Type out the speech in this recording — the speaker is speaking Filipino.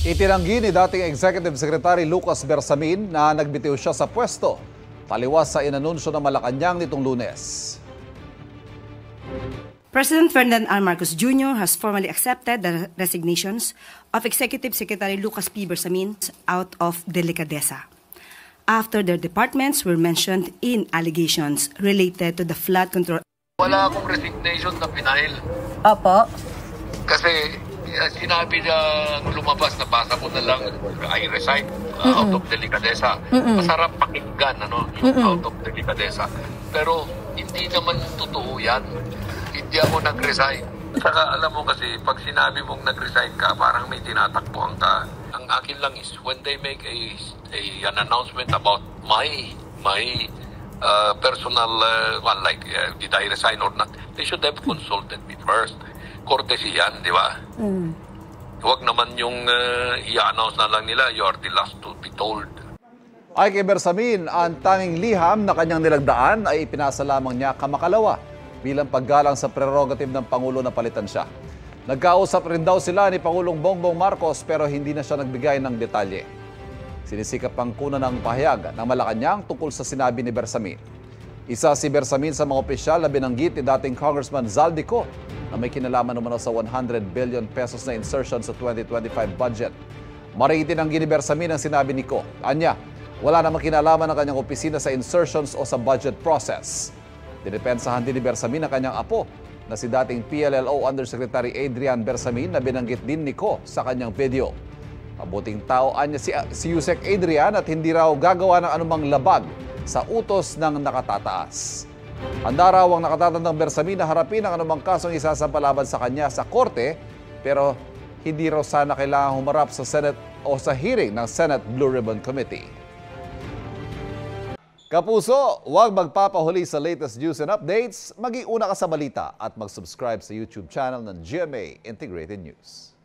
Itinanggi ni dating Executive Secretary Lucas Bersamin na nagbitiw siya sa pwesto taliwas sa inanunsyo ng Malacanang nitong Lunes. President Ferdinand R. Marcos Jr. has formally accepted the resignations of Executive Secretary Lucas P. Bersamin out of delicadeza, after their departments were mentioned in allegations related to the flood control. Wala akong resignation na pinail. Opo. Kasi sinabi niya lumabas, nabasa ko na lang, I resign out of delicadeza. Masarap pakinggan, yung out of delicadeza. Pero hindi naman totoo yan. Hindi ako nag-resign. Saka alam mo kasi, pag sinabi mong nag-resign ka, parang may tinatakbuhan ka. Ang akin lang is, when they make an announcement about my personal, did I resign or not, they should have consulted me first. Courtesy yan, di ba? Huwag naman yung i-announce na lang nila, you are the last to be told. Ay kay Bersamin, ang tanging liham na kanyang nilagdaan ay ipinasa lamang niya kamakalawa bilang paggalang sa prerogative ng Pangulo na palitan siya. Nagkausap rin daw sila ni Pangulong Bongbong Marcos pero hindi na siya nagbigay ng detalye. Sinisikap pang kunan ng pahayag ng Malacanang tungkol sa sinabi ni Bersamin. Isa si Bersamin sa mga opisyal na binanggit ni dating Congressman Zaldico na may kinalaman naman sa 100 billion pesos na insertion sa 2025 budget. Mariitinanggi ni Bersamin ang sinabi ni Ko. Anya, wala namang kinalaman ng kanyang opisina sa insertions o sa budget process. Dinepensahan din ni Bersamin ang kanyang apo na si dating PLLO Undersecretary Adrian Bersamin na binanggit din ni Ko sa kanyang video. Mabuting tao anya si Yusek Adrian at hindi raw gagawa ng anumang labag sa utos ng nakatataas. Handa raw ang nakatatandang Bersamin na harapin ang anumang kasong isasampalaban sa kanya sa korte pero hindi raw sana kailangan humarap sa Senate o sa hearing ng Senate Blue Ribbon Committee. Kapuso, huwag magpapahuli sa latest news and updates. Mag-iuna ka sa balita at mag-subscribe sa YouTube channel ng GMA Integrated News.